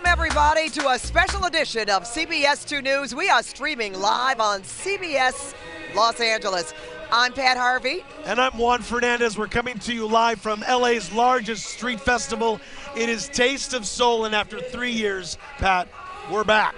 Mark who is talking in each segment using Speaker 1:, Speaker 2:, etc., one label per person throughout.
Speaker 1: everybody, to a special edition of CBS 2 News. We are streaming live on CBS Los Angeles. I'm Pat Harvey.
Speaker 2: And I'm Juan Fernandez. We're coming to you live from LA's largest street festival. It is Taste of Soul, and after 3 years, Pat, we're back.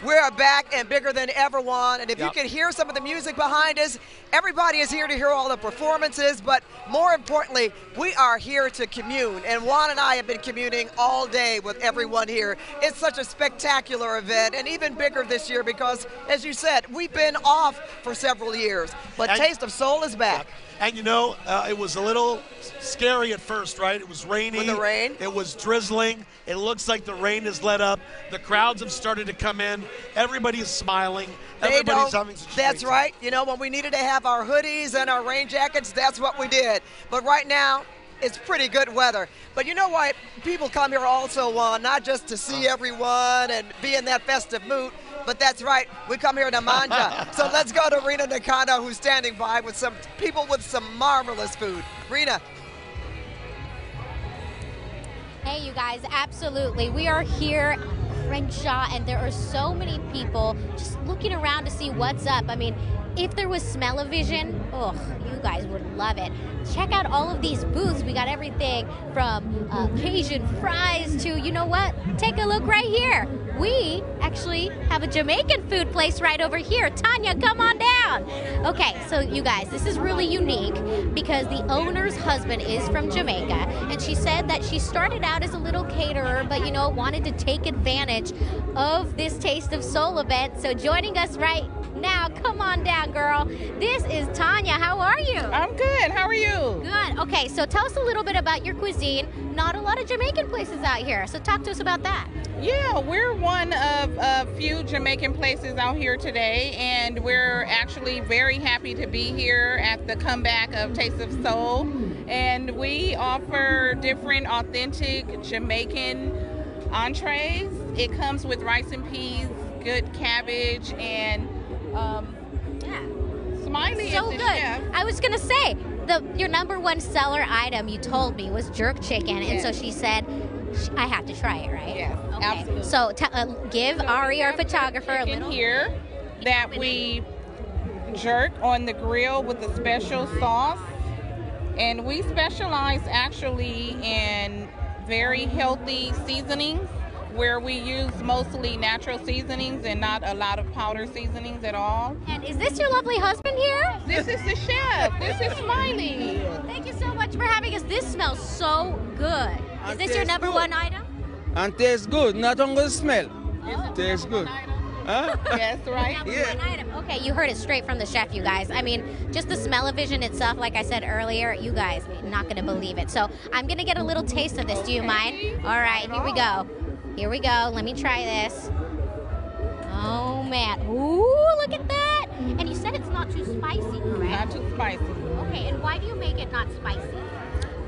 Speaker 1: We're back and bigger than ever, Juan. And if you can hear some of the music behind us, everybody is here to hear all the performances. But more importantly, we are here to commune. And Juan and I have been communing all day with everyone here. It's such a spectacular event, and even bigger this year because, as you said, we've been off for several years. But Taste of Soul is back.
Speaker 2: And you know, it was a little scary at first, right? It was rainy.
Speaker 1: With the rain?
Speaker 2: It was drizzling. It looks like the rain has let up. The crowds have started to come in. Everybody's smiling. Everybody's having such a
Speaker 1: That's
Speaker 2: great
Speaker 1: right. You know, when we needed to have our hoodies and our rain jackets, that's what we did. But right now, it's pretty good weather. But you know what? People come here also, not just to see everyone and be in that festive mood, but that's right, we come here to manja. So let's go to Rena Nakano, who's standing by with some people with some marvelous food. Rena.
Speaker 3: Hey, you guys, absolutely. We are here at Crenshaw, and there are so many people just looking around to see what's up. I mean, if there was smell-o-vision, oh, you guys would love it. Check out all of these booths. We got everything from Cajun fries to, you know what? Take a look right here. We actually have a Jamaican food place right over here. Tanya, come on down. Okay, so you guys, this is really unique because the owner's husband is from Jamaica, and she said that she started out as a little caterer, but you know, wanted to take advantage of this Taste of Soul event. So joining us right now, come on down, girl. This is Tanya. How are you?
Speaker 4: I'm good. How are you?
Speaker 3: Good. Okay, so tell us a little bit about your cuisine. Not a lot of Jamaican places out here, so talk to us about that.
Speaker 4: Yeah, we're one of a few Jamaican places out here today, and we're actually very happy to be here at the comeback of Taste of Soul. And we offer different authentic Jamaican entrees. It comes with rice and peas, good cabbage, and Smiley
Speaker 3: so
Speaker 4: is the
Speaker 3: good.
Speaker 4: chef.
Speaker 3: I was gonna say your number one seller item you told me was jerk chicken, and so she said I have to try it, right?
Speaker 4: Yes,
Speaker 3: okay.
Speaker 4: absolutely.
Speaker 3: So give Ari, our photographer, a little
Speaker 4: here that we jerk on the grill with a special sauce, and we specialize actually in very healthy seasonings, where we use mostly natural seasonings and not a lot of powder seasonings at all.
Speaker 3: And is this your lovely husband here?
Speaker 4: This is the chef. This is Smiley.
Speaker 3: Thank you so much for having us. This smells so good. Is this your number one item?
Speaker 5: And tastes good, not only the smell. Tastes good. Huh?
Speaker 4: Yes, right?
Speaker 3: Number one item. Okay, you heard it straight from the chef, you guys. I mean, just the smell-o-vision itself, like I said earlier, you guys are not going to believe it. So I'm going to get a little taste of this. Do you mind? All right, here we go. Here we go. Let me try this. Oh, man. Ooh, look at that. And you said it's not too spicy, correct?
Speaker 4: Not too spicy.
Speaker 3: Okay, and why do you make it not spicy?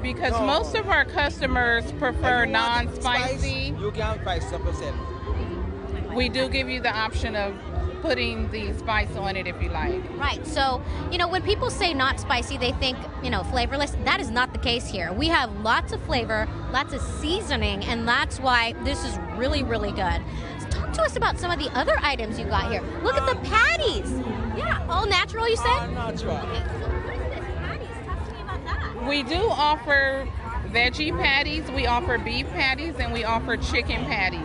Speaker 4: Because most of our customers prefer non-spicy.
Speaker 5: You can spice up yourself.
Speaker 4: We do give you the option of putting the spice on it if you like.
Speaker 3: Right, so, you know, when people say not spicy, they think, you know, flavorless. That is not the case here. We have lots of flavor, lots of seasoning, and that's why this is really, really good. So talk to us about some of the other items you got here. Look at the patties. Yeah, all natural, you said?
Speaker 5: All natural.
Speaker 3: Okay, so what is this, patties? Talk to me about that.
Speaker 4: We do offer veggie patties, we offer beef patties, and we offer chicken patties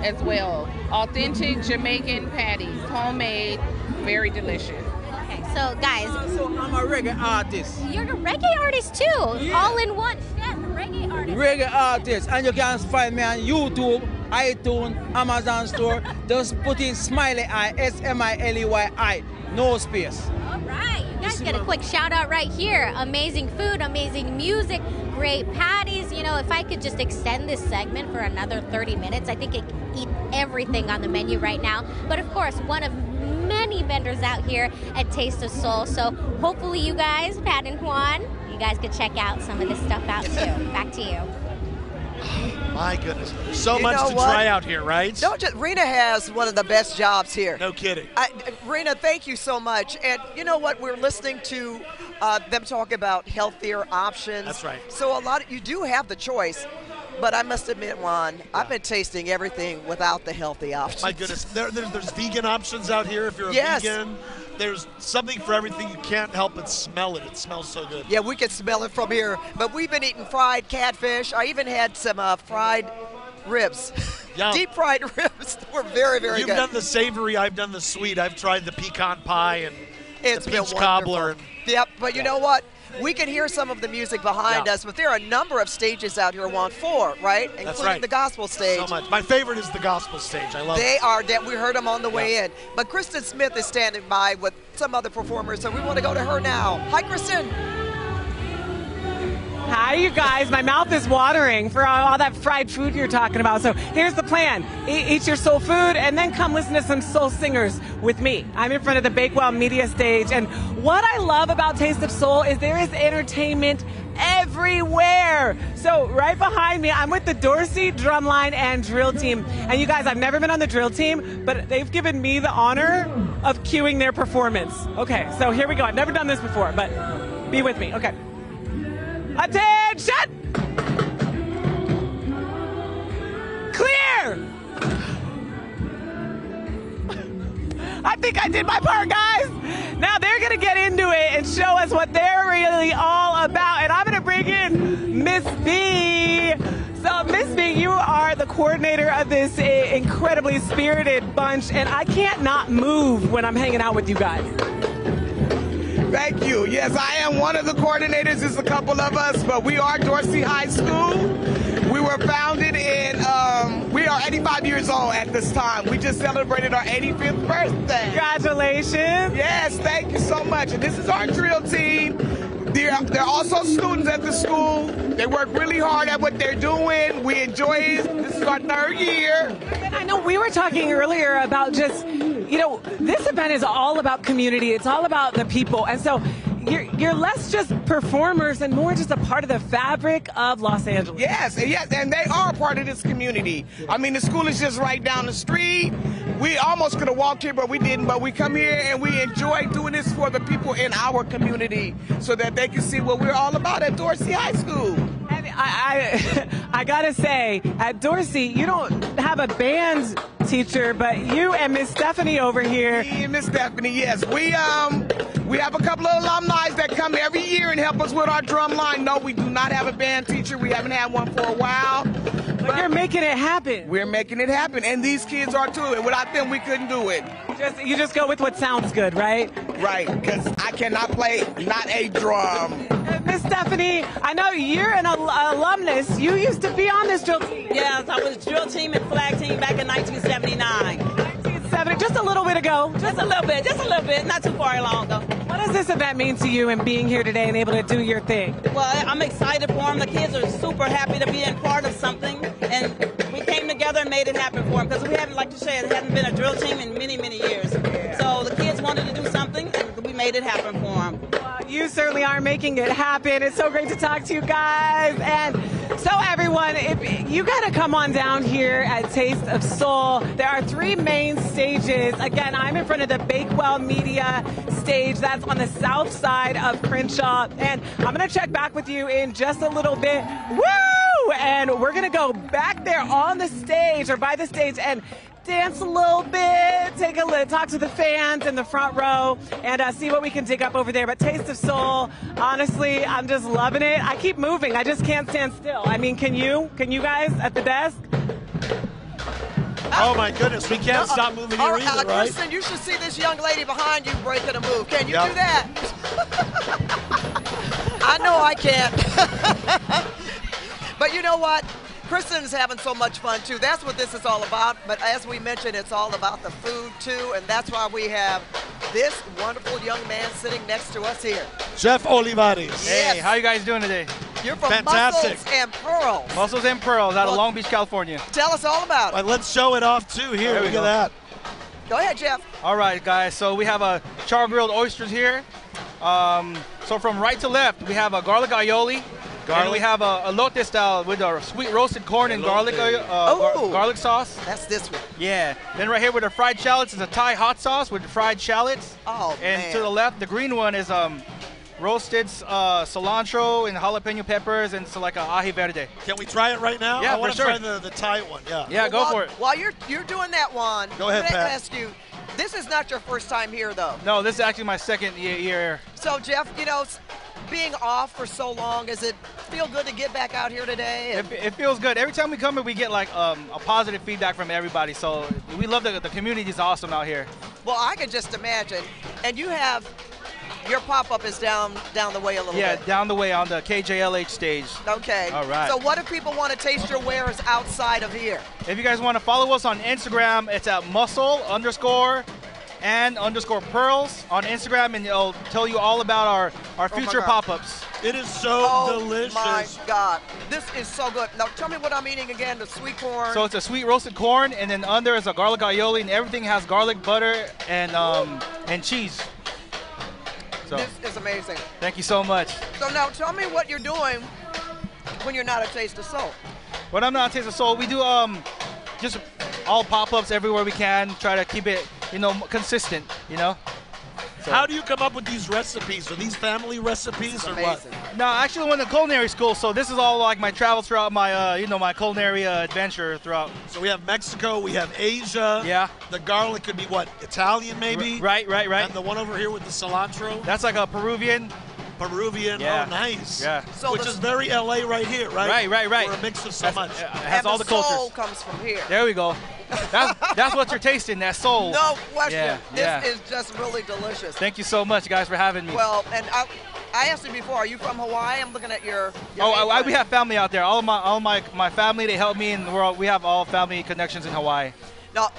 Speaker 4: as well. Authentic Jamaican patties, homemade, very delicious.
Speaker 3: Okay, so guys.
Speaker 5: So I'm a reggae artist.
Speaker 3: You're a reggae artist too, all in one. Chef, reggae artist.
Speaker 5: Reggae artist, and you can find me on YouTube, iTunes, Amazon store. Just put in Smiley Eye, S-M-I-L-E-Y-I, no space.
Speaker 3: All right, you guys get a quick shout out right here. Amazing food, amazing music, great patties. You know, if I could just extend this segment for another 30 minutes, I think it could eat everything on the menu right now. But of course, one of many vendors out here at Taste of Soul. So hopefully you guys, Pat and Juan, you guys could check out some of this stuff out too. Back to you.
Speaker 2: My goodness. So much to try out here, right?
Speaker 1: Rena has one of the best jobs here.
Speaker 2: No kidding.
Speaker 1: Rena, thank you so much. And you know what? We're listening to them talk about healthier options.
Speaker 2: That's right.
Speaker 1: So you do have the choice. But I must admit, Juan, I've been tasting everything without the healthy options.
Speaker 2: My goodness, there's vegan options out here if you're a vegan. There's something for everything. You can't help but smell it. It smells so good.
Speaker 1: Yeah, we can smell it from here. But we've been eating fried catfish. I even had some fried ribs.
Speaker 2: Yum.
Speaker 1: Deep fried ribs were very, very
Speaker 2: You've
Speaker 1: good.
Speaker 2: done the savory. I've done the sweet. I've tried the pecan pie and
Speaker 1: It's
Speaker 2: the
Speaker 1: been
Speaker 2: peach cobbler.
Speaker 1: Yep, but you know what? We can hear some of the music behind us, but there are a number of stages out here, Juan, 4, right? Including the gospel stage.
Speaker 2: So much. My favorite is the gospel stage. I love it.
Speaker 1: They are. We heard them on the way in. But Kristen Smith is standing by with some other performers, so we want to go to her now. Hi, Kristen.
Speaker 6: Hi, you guys. My mouth is watering for all that fried food you're talking about. So here's the plan. Eat your soul food and then come listen to some soul singers with me. I'm in front of the Bakewell Media stage. And what I love about Taste of Soul is there is entertainment everywhere. So right behind me, I'm with the Dorsey drumline and drill team. And you guys, I've never been on the drill team, but they've given me the honor of cueing their performance. Okay, so here we go. I've never done this before, but be with me. Okay. Attention! Clear! I think I did my part, guys. Now they're going to get into it and show us what they're really all about. And I'm going to bring in Miss B. So, Miss B, you are the coordinator of this incredibly spirited bunch, and I can't not move when I'm hanging out with you guys.
Speaker 7: Thank you. Yes, I am one of the coordinators. There's a couple of us, but we are Dorsey High School. We were founded in, we are 85 years old at this time. We just celebrated our 85th birthday.
Speaker 6: Congratulations.
Speaker 7: Yes, thank you so much. And this is our drill team. They're also students at the school. They work really hard at what they're doing. We enjoy it. This is our 3rd year.
Speaker 6: And I know we were talking earlier about just, you know, this event is all about community. It's all about the people. And so you're less just performers and more just a part of the fabric of Los Angeles.
Speaker 7: Yes, and they are a part of this community. I mean, the school is just right down the street. We almost could have walked here, but we didn't. But we come here and we enjoy doing this for the people in our community so that they can see what we're all about at Dorsey High School.
Speaker 6: And I gotta say, at Dorsey, you don't have a band teacher, but you and Miss Stephanie over here.
Speaker 7: Me and Miss Stephanie, yes. We have a couple of alumni that come every year and help us with our drum line. No, we do not have a band teacher. We haven't had one for a while.
Speaker 6: But you're making it happen.
Speaker 7: We're making it happen, and these kids are too. And without them, we couldn't do it.
Speaker 6: You just go with what sounds good, right?
Speaker 7: Right, because I cannot play not a drum.
Speaker 6: Miss Stephanie, I know you're an alumnus. You used to be on this drill team.
Speaker 8: Yes, I was drill team and flag team back in 1979.
Speaker 6: 1970, just a little bit ago.
Speaker 8: Just a little bit, not too far along though.
Speaker 6: What does this event mean to you and being here today and able to do your thing?
Speaker 8: Well, I'm excited for them. The kids are super happy to be in part of something, and we came together and made it happen for them because we haven't, like you said, it hadn't been a drill team in many, many years. So the kids wanted to do something, and we made it happen for them.
Speaker 6: Well, you certainly are making it happen. It's so great to talk to you guys. And so everyone, you got to come on down here at Taste of Soul. There are 3 main stages. Again, I'm in front of the Bakewell Media stage. That's on the south side of Crenshaw. And I'm going to check back with you in just a little bit. Woo! And we're going to go back there on the stage or by the stage and dance a little bit, take a look, talk to the fans in the front row, and see what we can dig up over there. But Taste of Soul, honestly, I'm just loving it. I keep moving. I just can't stand still. I mean, can you guys at the desk?
Speaker 2: Oh my goodness, we can't stop moving here either, right?
Speaker 1: Kristen, you should see this young lady behind you breaking a move. Can you do that? I know I can't. But you know what? Kristen's having so much fun too. That's what this is all about. But as we mentioned, it's all about the food too, and that's why we have this wonderful young man sitting next to us here.
Speaker 2: Chef Olivares.
Speaker 9: Hey, how you guys doing today?
Speaker 1: You're from
Speaker 2: Fantastic.
Speaker 1: Mussels and Pearls.
Speaker 9: Mussels and Pearls out of Long Beach, California.
Speaker 1: Tell us all about it.
Speaker 2: Right, let's show it off too here. Look at that.
Speaker 1: Go ahead, Jeff.
Speaker 9: All right, guys. So we have a char-grilled oysters here. So from right to left, we have a garlic aioli. And we have a elote style with a sweet roasted corn and garlic sauce.
Speaker 1: That's this one.
Speaker 9: Yeah. Then right here with the fried shallots is a Thai hot sauce with fried shallots.
Speaker 1: Oh,
Speaker 9: and
Speaker 1: man.
Speaker 9: to the left, the green one is roasted cilantro and jalapeno peppers, and so like a ají verde.
Speaker 2: Can we try it right now?
Speaker 9: Yeah,
Speaker 2: I want
Speaker 9: for
Speaker 2: to
Speaker 9: sure.
Speaker 2: try the Thai one. Yeah.
Speaker 9: Yeah, go for it.
Speaker 1: While you're doing that one,
Speaker 2: Go ahead,
Speaker 1: I'm gonna
Speaker 2: Pat.
Speaker 1: ask you. This is not your first time here, though.
Speaker 9: No, this is actually my second year.
Speaker 1: So, Jeff, you know, being off for so long, does it feel good to get back out here today?
Speaker 9: It feels good. Every time we come here, we get like a positive feedback from everybody. So we love the community is awesome out here.
Speaker 1: Well, I can just imagine. And you have your pop-up is down the way a little bit.
Speaker 9: Yeah, down the way on the KJLH stage.
Speaker 1: Okay.
Speaker 9: All right.
Speaker 1: So what if people want to taste your wares outside of here?
Speaker 9: If you guys want to follow us on Instagram, it's at muscle_and_pearls on Instagram, and it'll tell you all about our future pop-ups.
Speaker 2: It is so delicious.
Speaker 1: Oh my God, this is so good. Now tell me what I'm eating again. The sweet corn.
Speaker 9: So it's a sweet roasted corn, and then under is a garlic aioli, and everything has garlic, butter, and cheese. So
Speaker 1: this is amazing.
Speaker 9: thank you so much.
Speaker 1: So now tell me what you're doing when you're not at Taste of Soul.
Speaker 9: When I'm not at Taste of Soul, we do just all pop-ups everywhere we can. Try to keep it, consistent. So.
Speaker 2: How do you come up with these recipes? Are these family recipes or what?
Speaker 9: No, I actually went to culinary school, so this is all like my travels throughout my, my culinary adventure throughout.
Speaker 2: So we have Mexico, we have Asia.
Speaker 9: Yeah.
Speaker 2: The garlic could be what? Italian maybe?
Speaker 9: Right.
Speaker 2: And the one over here with the cilantro?
Speaker 9: That's like a Peruvian.
Speaker 2: Yeah. Oh, nice.
Speaker 9: Yeah.
Speaker 1: So
Speaker 2: which is very LA right here, right?
Speaker 9: Right.
Speaker 2: We're a mix of so much.
Speaker 9: It has
Speaker 1: and
Speaker 9: all the cultures.
Speaker 1: soul comes from here.
Speaker 9: There we go. That's what you're tasting, that soul.
Speaker 1: No question.
Speaker 9: Yeah.
Speaker 1: This is just really delicious.
Speaker 9: Thank you so much, guys, for having me.
Speaker 1: Well, and I asked you before, are you from Hawaii? I'm looking at your
Speaker 9: we have family out there. All my family, they help me, and we have all family connections in Hawaii.
Speaker 1: Now,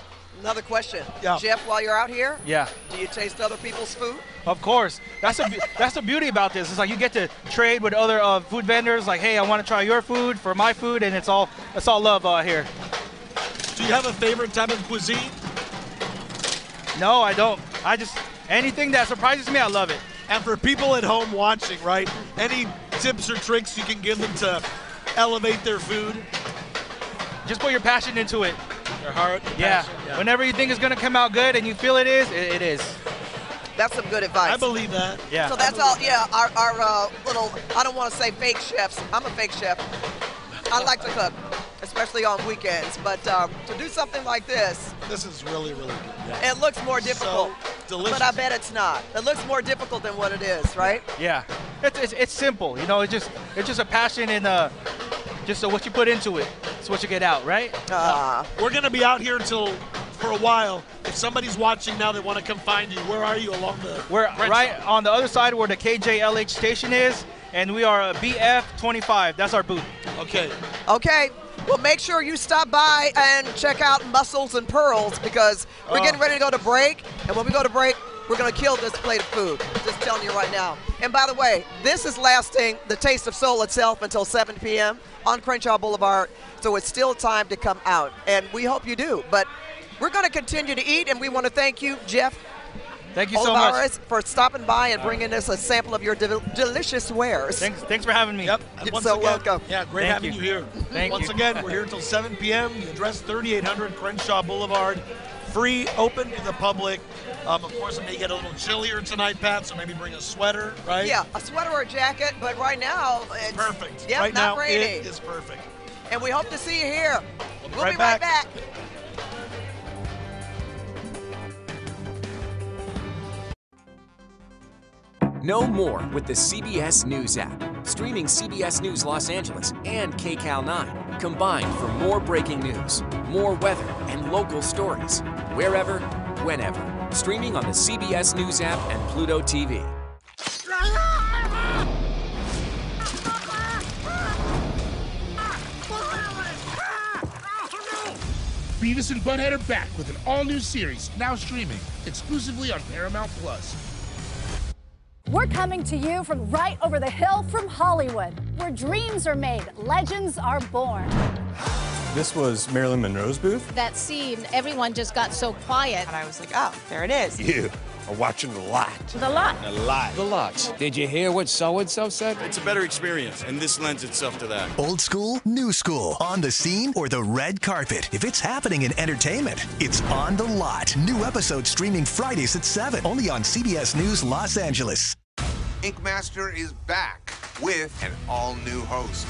Speaker 1: another question.
Speaker 2: Yeah.
Speaker 1: Jeff, while you're out here,
Speaker 9: Yeah.
Speaker 1: do you taste other people's food?
Speaker 9: Of course. That's the beauty about this. It's like you get to trade with other food vendors. Like, hey, I want to try your food for my food, and it's all love here.
Speaker 2: Do you have a favorite type of cuisine?
Speaker 9: No, I don't. Anything that surprises me, I love it.
Speaker 2: And for people at home watching, right, any tips or tricks you can give them to elevate their food?
Speaker 9: Just put your passion into it.
Speaker 2: Your heart?
Speaker 9: Yeah.
Speaker 2: Passion, yeah.
Speaker 9: Whenever you think it's going to come out good and you feel it is, it is.
Speaker 1: That's some good advice.
Speaker 2: I believe that.
Speaker 9: Yeah.
Speaker 1: So that's all, our little, I don't want to say fake chefs. I'm a fake chef. I like to cook, especially on weekends. But to do something like this.
Speaker 2: This is really, really good. Yeah.
Speaker 1: It looks more difficult.
Speaker 2: So delicious.
Speaker 1: But I bet it's not. It looks more difficult than what it is, right?
Speaker 9: Yeah. It's simple. It's just a passion and just what you put into it. It's what you get out, right?
Speaker 2: We're going to be out here for a while. If somebody's watching now, they want to come find you. Where are you along the?
Speaker 9: We're right on the other side where the KJLH station is, and we are BF 25. That's our booth.
Speaker 2: Okay.
Speaker 1: Okay. Well, make sure you stop by and check out Mussels and Pearls because we're getting ready to go to break. And when we go to break, we're going to kill this plate of food. Just telling you right now. And by the way, this is lasting the Taste of Soul itself until 7 p.m. on Crenshaw Boulevard. So it's still time to come out. And we hope you do. But we're going to continue to eat, and we want to thank you, Jeff.
Speaker 9: Thank you so much
Speaker 1: for stopping by and bringing us a sample of your delicious wares.
Speaker 9: Thanks for having me.
Speaker 2: Yep.
Speaker 1: You're so welcome.
Speaker 2: Yeah, great having you here. Once again, we're here until 7 p.m. The address 3800 Crenshaw Boulevard. Free, open to the public. Of course, it may get a little chillier tonight, Pat, so maybe bring a sweater, right?
Speaker 1: Yeah, a sweater or a jacket, but right now it's
Speaker 2: perfect.
Speaker 1: Yep,
Speaker 2: right
Speaker 1: not
Speaker 2: now
Speaker 1: rainy.
Speaker 2: It is perfect.
Speaker 1: And we hope to see you here. We'll
Speaker 2: right
Speaker 1: be right back.
Speaker 10: Know more with the CBS News app. Streaming CBS News Los Angeles and KCAL 9 combined for more breaking news, more weather, and local stories. Wherever, whenever. Streaming on the CBS News app and Pluto TV.
Speaker 11: Beavis and Butthead are back with an all-new series, now streaming exclusively on Paramount Plus.
Speaker 12: We're coming to you from right over the hill from Hollywood, where dreams are made, legends are born.
Speaker 13: This was Marilyn Monroe's booth.
Speaker 14: That scene, everyone just got so quiet.
Speaker 15: And I was like, oh, there it is.
Speaker 13: You are watching The Lot.
Speaker 14: The Lot.
Speaker 13: The Lot.
Speaker 16: The Lot. Did you hear what so-and-so said?
Speaker 17: It's a better experience, and this lends itself to that.
Speaker 18: Old school, new school, on the scene or the red carpet. If it's happening in entertainment, it's On the Lot. New episode streaming Fridays at 7, only on CBS News Los Angeles.
Speaker 15: Ink Master is back with an all-new host.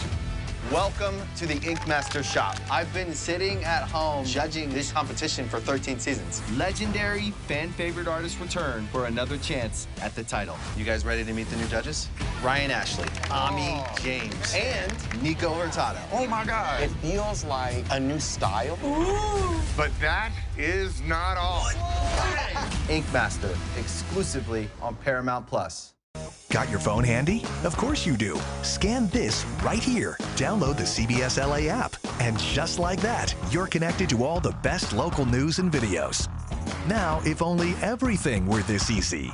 Speaker 19: Welcome to the Ink Master shop. I've been sitting at home judging this competition for 13 seasons. Legendary fan-favorite artists return for another chance at the title. You guys ready to meet the new judges? Ryan Ashley, Ami James, and Nico Hurtado.
Speaker 15: Oh my God.
Speaker 19: It feels like a new style.
Speaker 15: Ooh. But that is not all.
Speaker 19: Ink Master, exclusively on Paramount Plus.
Speaker 18: Got your phone handy? Of course you do. Scan this right here. Download the CBSLA app. And just like that, you're connected to all the best local news and videos. Now, if only everything were this easy.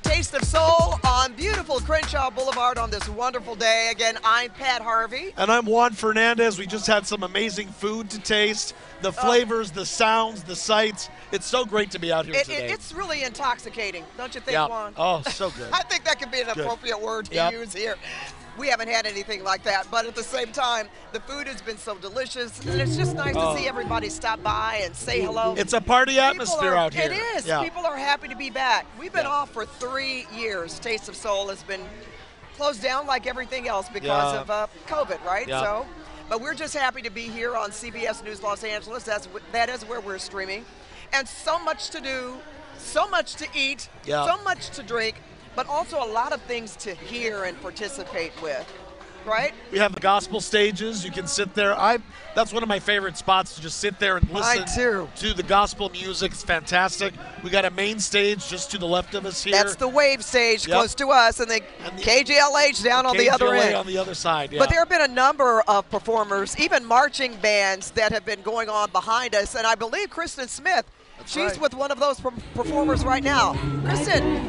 Speaker 1: Taste of Soul on beautiful Crenshaw Boulevard on this wonderful day. Again, I'm Pat Harvey.
Speaker 2: And I'm Juan Fernandez. We just had some amazing food to taste. The flavors, the sounds, the sights. It's so great to be out here today.
Speaker 1: It's really intoxicating, don't you think,
Speaker 2: yeah.
Speaker 1: Juan?
Speaker 2: Oh, so good.
Speaker 1: I think that could be an appropriate word to use here. We haven't had anything like that, but at the same time, the food has been so delicious, and it's just nice to see everybody stop by and say hello.
Speaker 2: It's a party atmosphere out here.
Speaker 1: It is. Yeah. People are happy to be back. We've been off for 3 years. Taste of Soul has been closed down like everything else because of COVID, right?
Speaker 2: Yeah.
Speaker 1: So, but we're just happy to be here on CBS News Los Angeles. That is where we're streaming. And so much to do, so much to eat, so much to drink, but also a lot of things to hear and participate with, right?
Speaker 2: We have the gospel stages. You can sit there. That's one of my favorite spots, to just sit there and listen to the gospel music. It's fantastic. We got a main stage just to the left of us here.
Speaker 1: That's the wave stage close to us, and the KJLH down on the other end.
Speaker 2: on the other side,
Speaker 1: But there have been a number of performers, even marching bands, that have been going on behind us, and I believe Kristen Smith, she's with one of those performers right now. Kristen.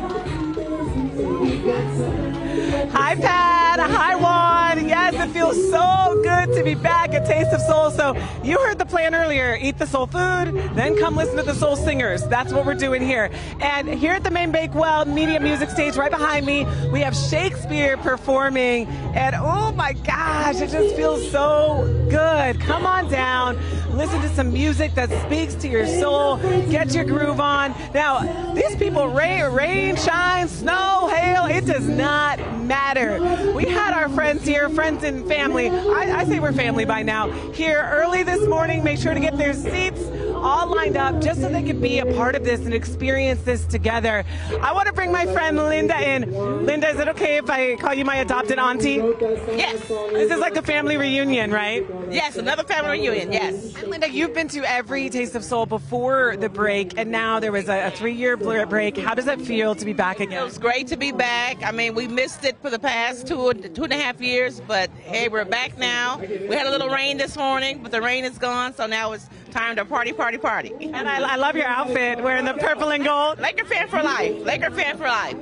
Speaker 6: Hi, Pat. Hi, Juan. Yes, it feels so good to be back at Taste of Soul. So you heard the plan earlier. Eat the soul food, then come listen to the soul singers. That's what we're doing here. And here at the main Bakewell Media Music Stage right behind me, we have Shakespeare performing. And oh my gosh, it just feels so good. Come on down. Listen to some music that speaks to your soul. Get your groove on. Now, these people, rain, shine, snow, hail, it does not matter. We had our friends here, friends and family. I say we're family by now. Here early this morning, make sure to get their seats all lined up just so they could be a part of this and experience this together. I want to bring my friend Linda in. Linda, is it okay if I call you my adopted auntie?
Speaker 20: Yes.
Speaker 6: This is like a family reunion, right?
Speaker 20: Yes, another family reunion, yes.
Speaker 6: And Linda, you've been to every Taste of Soul before the break, and now there was a 3-year break. How does it feel to be back again?
Speaker 20: It was great to be back. I mean, we missed it for the past two and a half years, but hey, we're back now. We had a little rain this morning, but the rain is gone, so now it's time to party.
Speaker 6: And I love your outfit, wearing the purple and gold.
Speaker 20: Laker fan for life. Laker fan for life.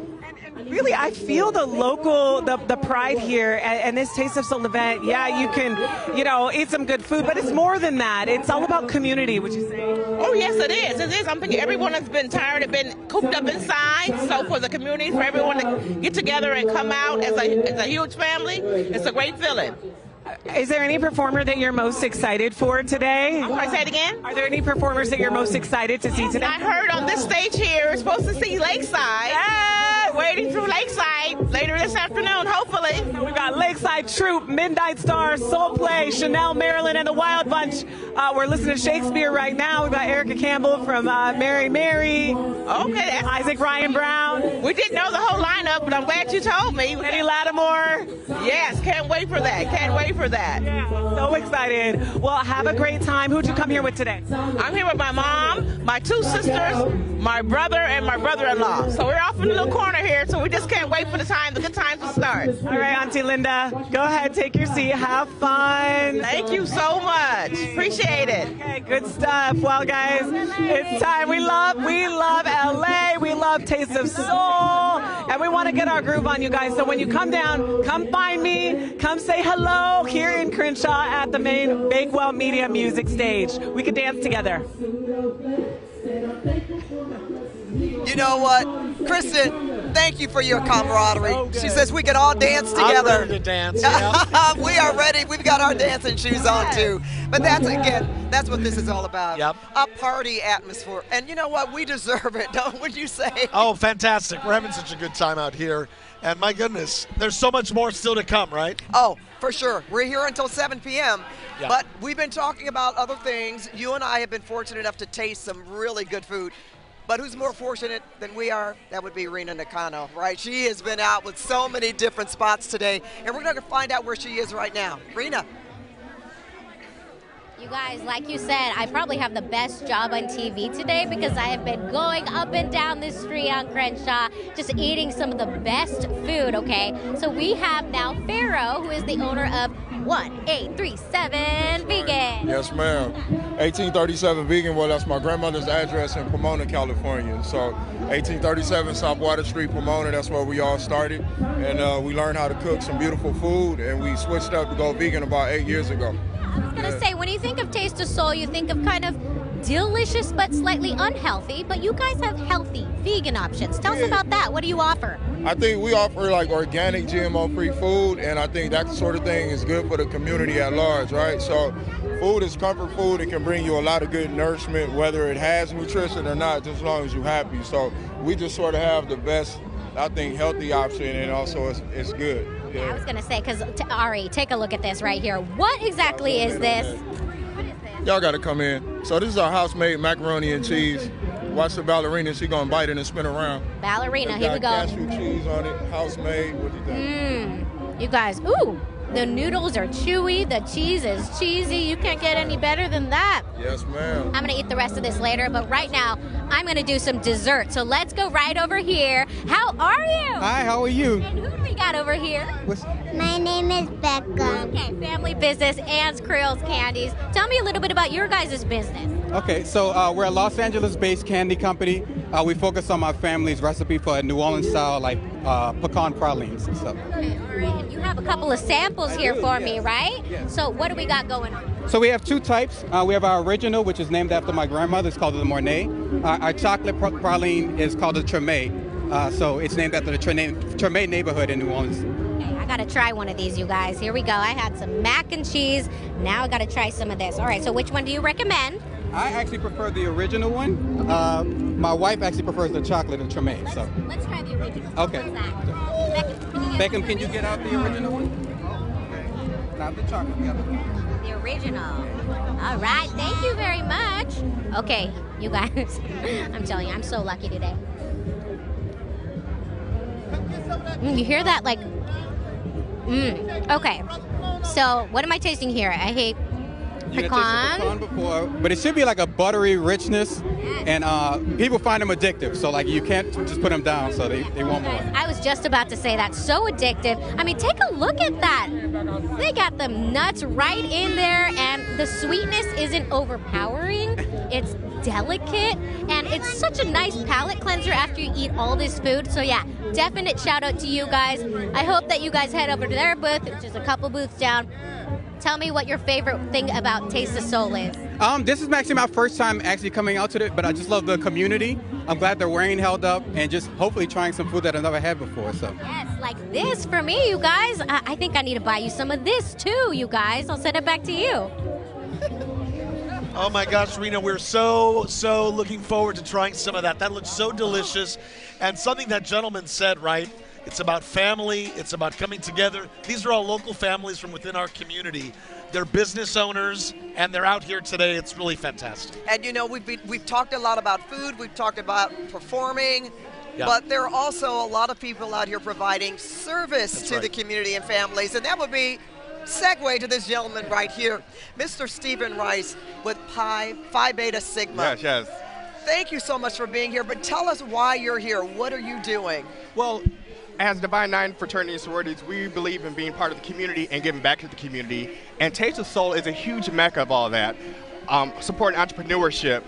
Speaker 6: Really, I feel the local, the pride here and this Taste of Soul event. Yeah, you can, eat some good food, but it's more than that. It's all about community, would you say?
Speaker 20: Oh, yes, it is. It is. I'm thinking everyone has been tired of being cooped up inside. So for the community, for everyone to get together and come out as a huge family, it's a great feeling.
Speaker 6: Is there any performer that you're most excited for today?
Speaker 20: Can I say it again?
Speaker 6: Are there any performers that you're most excited to see today?
Speaker 20: I heard on this stage here, we're supposed to see Lakeside.
Speaker 6: Yes!
Speaker 20: Waiting through Lakeside later this afternoon, hopefully.
Speaker 6: So we've got Lakeside Troop, Midnight Star, Soul Play, Chanel, Maryland, and the Wild Bunch. We're listening to Shakespeare right now. We've got Erica Campbell from Mary Mary.
Speaker 20: Okay.
Speaker 6: Isaac Ryan Brown.
Speaker 20: We didn't know the whole lineup, but I'm glad you told me.
Speaker 6: Eddie Lattimore.
Speaker 20: Yes, can't wait for that. Can't wait for that.
Speaker 6: Yeah, so excited. Well, have a great time. Who'd you come here with today?
Speaker 20: I'm here with my mom, my 2 sisters, my brother, and my brother-in-law. So we're off in a little corner here, so we just can't wait for the good times to start.
Speaker 6: All right, Auntie Linda, go ahead, take your seat, have fun.
Speaker 20: Thank you so much. Appreciate it.
Speaker 6: Okay, good stuff. Well, guys, it's time. We love LA. We love Taste of Soul. and we want to get our groove on, you guys. So when you come down, come find me, come say hello here in Crenshaw at the main Bakewell Media Music Stage. We could dance together.
Speaker 1: You know what, Kristen, thank you for your camaraderie. She says we can all dance together.
Speaker 2: I'm ready to dance, yeah.
Speaker 1: We are ready. We've got our dancing shoes on, too. But that's, again, that's what this is all about.
Speaker 2: Yep.
Speaker 1: A party atmosphere. And you know what? We deserve it, don't would you say?
Speaker 2: Oh, fantastic. We're having such a good time out here. And my goodness, there's so much more still to come, right?
Speaker 1: Oh, for sure. We're here until 7 p.m.
Speaker 2: Yeah.
Speaker 1: But we've been talking about other things. You and I have been fortunate enough to taste some really good food. But who's more fortunate than we are? That would be Rena Nakano, right? She has been out with so many different spots today, and we're going to find out where she is right now. Rena.
Speaker 3: You guys, like you said, I probably have the best job on TV today because I have been going up and down the street on Crenshaw, just eating some of the best food, okay? So we have now Pharaoh, who is the owner of 1837 Vegan.
Speaker 21: Yes, ma'am. 1837 Vegan, well, that's my grandmother's address in Pomona, California. So 1837 South Water Street, Pomona, that's where we all started. And we learned how to cook some beautiful food, and we switched up to go vegan about 8 years ago.
Speaker 3: I was going to say, when you think of Taste of Soul, you think of kind of delicious but slightly unhealthy, but you guys have healthy vegan options. Tell us about that. What do you offer?
Speaker 21: I think we offer like organic, GMO-free food, and I think that sort of thing is good for the community at large, right? So food is comfort food. It can bring you a lot of good nourishment, whether it has nutrition or not, just as long as you're happy. So we just sort of have the best, I think, healthy option, and also it's good.
Speaker 3: Yeah. I was going to say, because Ari, take a look at this right here. What exactly is this?
Speaker 21: Y'all got to come in. So this is our house-made macaroni and cheese. Watch the ballerina. She going to bite it and spin around.
Speaker 3: Ballerina, here we go.
Speaker 21: Cashew cheese on it, house-made. What do you think?
Speaker 3: You guys, ooh. The noodles are chewy, the cheese is cheesy. You can't get any better than that.
Speaker 21: Yes, ma'am.
Speaker 3: I'm gonna eat the rest of this later, but right now, I'm gonna do some dessert. So let's go right over here. How are you?
Speaker 22: Hi, how are you?
Speaker 3: And who do we got over here?
Speaker 23: My name is Becca.
Speaker 3: Okay, family business, Ann's Creole's Candies. Tell me a little bit about your guys' business.
Speaker 22: Okay, so we're a Los Angeles-based candy company. We focus on my family's recipe for New Orleans style, like pecan pralines and stuff.
Speaker 3: Okay, all right. And you have a couple of samples here for me, right?
Speaker 22: Yes.
Speaker 3: So what do we got going on?
Speaker 22: So we have two types. We have our original, which is named after my grandmother. It's called the Mornay. Our chocolate praline is called the Treme. So it's named after the Treme neighborhood in New Orleans.
Speaker 3: Okay, I gotta try one of these, you guys. Here we go. I had some mac and cheese. Now I gotta try some of this. All right, so which one do you recommend?
Speaker 22: I actually prefer the original one. My wife actually prefers the chocolate and Treme. So
Speaker 3: let's try the original.
Speaker 22: Okay. Beckham, can you get out the original one? Not the chocolate, the other one.
Speaker 3: The original. All right, thank you very much. Okay, you guys, I'm telling you, I'm so lucky today. You hear that? Like, okay. So, what am I tasting here? I hate pecan.
Speaker 22: Pecan before, but it should be like a buttery richness, and people find them addictive. So like you can't just put them down, so they want more.
Speaker 3: I was just about to say that. So addictive. I mean, take a look at that. They got the nuts right in there, and the sweetness isn't overpowering. It's delicate, and it's such a nice palate cleanser after you eat all this food. So yeah, definite shout out to you guys. I hope that you guys head over to their booth, which is a couple booths down. Tell me what your favorite thing about Taste of Soul is.
Speaker 22: This is actually my first time actually coming out to it, but I just love the community. I'm glad the rain held up, and just hopefully trying some food that I've never had before. So
Speaker 3: yes, like this for me, you guys. I think I need to buy you some of this too, you guys. I'll send it back to you.
Speaker 2: Oh my gosh, Rena, we're so looking forward to trying some of that. That looks so delicious. And something that gentleman said, right? It's about family. It's about coming together. These are all local families from within our community. They're business owners, and they're out here today. It's really fantastic.
Speaker 1: And you know, we've talked a lot about food. We've talked about performing.
Speaker 2: Yeah.
Speaker 1: But there are also a lot of people out here providing service to the community and families. And that would be segue to this gentleman right here, Mr. Stephen Rice with Phi Beta Sigma.
Speaker 24: Yes.
Speaker 1: Thank you so much for being here, but tell us why you're here. What are you doing?
Speaker 24: Well, as Divine Nine Fraternity and Sororities, we believe in being part of the community and giving back to the community. And Taste of Soul is a huge mecca of all that. Supporting entrepreneurship,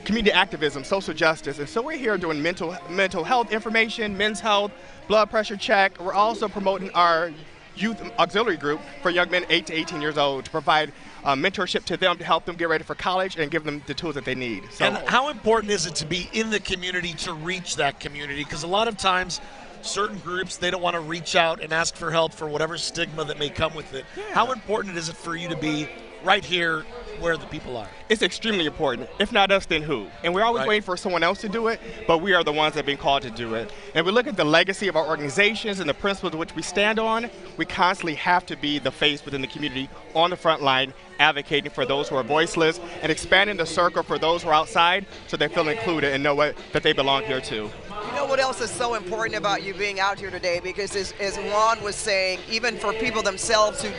Speaker 24: community activism, social justice. And so we're here doing mental health information, men's health, blood pressure check. We're also promoting our youth auxiliary group for young men 8 to 18 years old to provide mentorship to them to help them get ready for college and give them the tools that they need. So,
Speaker 2: and how important is it to be in the community to reach that community? Because a lot of times certain groups, they don't want to reach out and ask for help for whatever stigma that may come with it. Yeah. How important is it for you to be right here where the people are?
Speaker 24: It's extremely important. If not us, then who? And we're always waiting for someone else to do it, but we are the ones that have been called to do it. And we look at the legacy of our organizations and the principles which we stand on, we constantly have to be the face within the community on the front line, advocating for those who are voiceless and expanding the circle for those who are outside so they feel included and know that they belong here too.
Speaker 1: You know what else is so important about you being out here today? Because as Juan was saying, even for people themselves who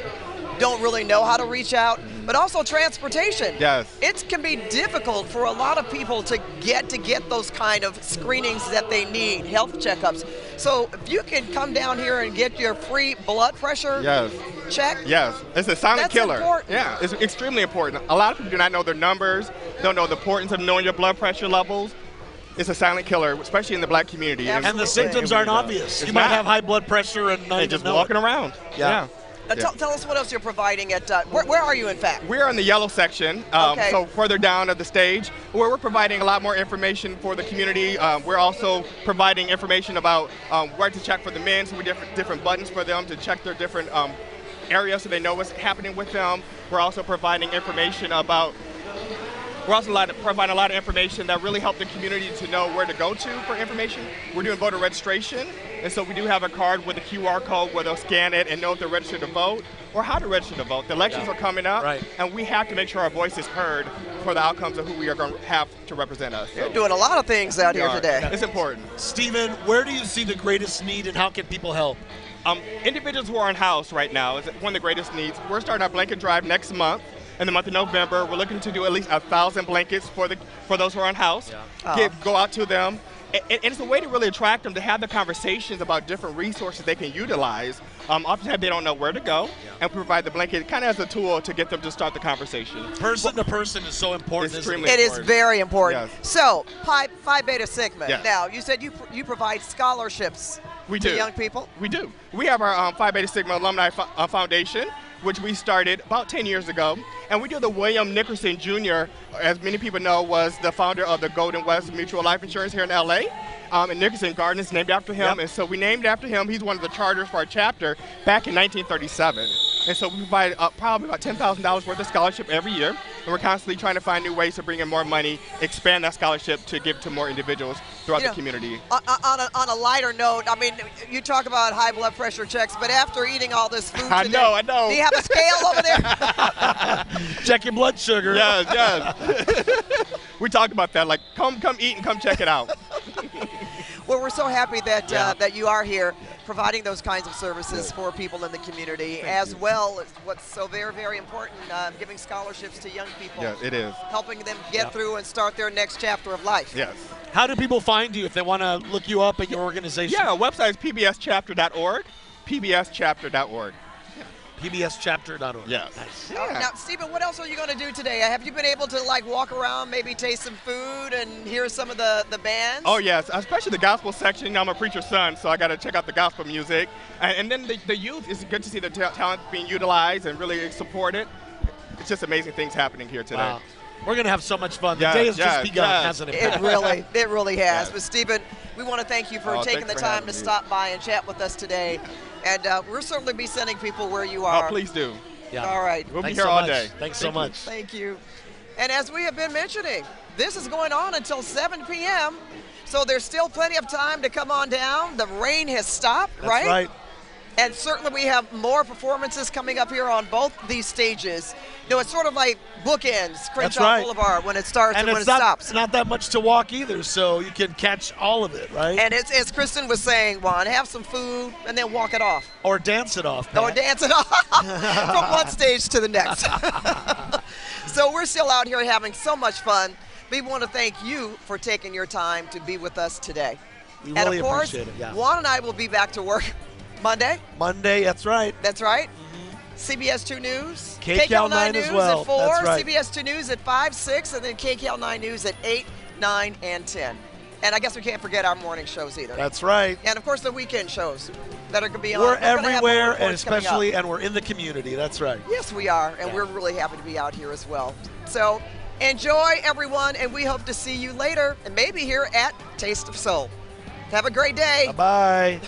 Speaker 1: don't really know how to reach out, but also transportation.
Speaker 24: Yes.
Speaker 1: It can be difficult for a lot of people to get those kind of screenings that they need, health checkups. So if you can come down here and get your free blood pressure check.
Speaker 24: Yes, it's a silent killer.
Speaker 1: Important.
Speaker 24: Yeah, it's extremely important. A lot of people do not know their numbers, don't know the importance of knowing your blood pressure levels. It's a silent killer, especially in the black community.
Speaker 2: And the symptoms aren't obvious. You might have high blood pressure and not
Speaker 24: just walking around. Yeah.
Speaker 1: Tell us what else you're providing at, where are you in fact?
Speaker 24: We're in the yellow section, so further down of the stage, where we're providing a lot more information for the community. We're also providing information about where to check for the men, so we have different buttons for them to check their different areas so they know what's happening with them. We're also providing information about providing a lot of information that really help the community to know where to go to for information. We're doing voter registration, and so we do have a card with a QR code where they'll scan it and know if they're registered to vote or how to register to vote. The elections are coming up, and we have to make sure our voice is heard for the outcomes of who we are going to have to represent us.
Speaker 1: You're doing a lot of things out here today.
Speaker 24: It's important.
Speaker 2: Stephen, where do you see the greatest need and how can people help?
Speaker 24: Individuals who are in house right now is one of the greatest needs. We're starting our blanket drive next month. In the month of November, we're looking to do at least 1,000 blankets for those who are in house. Go out to them. And it's a way to really attract them to have the conversations about different resources they can utilize. Oftentimes they don't know where to go, and provide the blanket kind of as a tool to get them to start the conversation.
Speaker 2: Person to person is so important.
Speaker 1: It is very important.
Speaker 24: Yes.
Speaker 1: So, Phi Beta Sigma.
Speaker 24: Yes.
Speaker 1: Now, you said you provide scholarships to young people?
Speaker 24: We do. We have our Phi Beta Sigma Alumni Foundation, which we started about 10 years ago. And we do the William Nickerson Jr., as many people know, was the founder of the Golden West Mutual Life Insurance here in LA. And Nickerson Garden is named after him. And so we named after him. He's one of the charters for our chapter back in 1937. And so we provide probably about $10,000 worth of scholarship every year. And we're constantly trying to find new ways to bring in more money, expand that scholarship to give to more individuals throughout the community.
Speaker 1: On a lighter note, I mean, you talk about high blood pressure checks, but after eating all this food
Speaker 24: I know.
Speaker 1: do you have a scale over there?
Speaker 2: Check your blood sugar.
Speaker 24: Yes. We talk about that, like come eat and come check it out.
Speaker 1: Well, we're so happy that that you are here providing those kinds of services for people in the community, as well as what's so very, very important, giving scholarships to young people.
Speaker 24: Yeah, it is.
Speaker 1: Helping them get through and start their next chapter of life.
Speaker 24: Yes.
Speaker 2: How do people find you if they want to look you up at your organization?
Speaker 24: Yeah, our website is pbschapter.org, pbschapter.org.
Speaker 2: pbschapter.org.
Speaker 24: Yes.
Speaker 2: Nice.
Speaker 1: Now, Stephen, what else are you going to do today? Have you been able to walk around, maybe taste some food and hear some of the bands?
Speaker 24: Oh yes, especially the gospel section. You know, I'm a preacher's son, so I got to check out the gospel music. And then the youth, it's good to see the talent being utilized and really supported. It's just amazing things happening here today.
Speaker 2: Wow. We're going to have so much fun. The day has just begun, hasn't it?
Speaker 1: It really has. But Stephen, we want to thank you for taking the time to stop by and chat with us today. And we'll certainly be sending people where you are.
Speaker 24: Oh, please do.
Speaker 2: Yeah.
Speaker 1: All right.
Speaker 24: We'll be here all day.
Speaker 2: Thanks so much.
Speaker 1: Thank you. And as we have been mentioning, this is going on until 7 p.m., so there's still plenty of time to come on down. The rain has stopped,
Speaker 2: That's right?
Speaker 1: And certainly we have more performances coming up here on both these stages. You know, it's sort of like bookends, Crenshaw Boulevard, when it starts and when it stops.
Speaker 2: It's not that much to walk either, so you can catch all of it, right?
Speaker 1: And it's, as Kristen was saying, Juan, have some food and then walk it off.
Speaker 2: Or dance it off, Pat.
Speaker 1: Or dance it off from one stage to the next. So we're still out here having so much fun. We want to thank you for taking your time to be with us today.
Speaker 2: We really appreciate it,
Speaker 1: Juan and I will be back to work Monday.
Speaker 2: Monday, that's right.
Speaker 1: That's right. CBS 2 News.
Speaker 2: KCAL 9
Speaker 1: News
Speaker 2: as well.
Speaker 1: at 4,
Speaker 2: That's right.
Speaker 1: CBS 2 News at 5, 6, and then KCAL 9 News at 8, 9, and 10. And I guess we can't forget our morning shows either.
Speaker 2: That's right.
Speaker 1: And of course the weekend shows that are going to be on.
Speaker 2: We're everywhere, and especially, and we're in the community. That's right.
Speaker 1: Yes, we are, and we're really happy to be out here as well. So enjoy, everyone, and we hope to see you later, and maybe here at Taste of Soul. Have a great day.
Speaker 2: Bye-bye.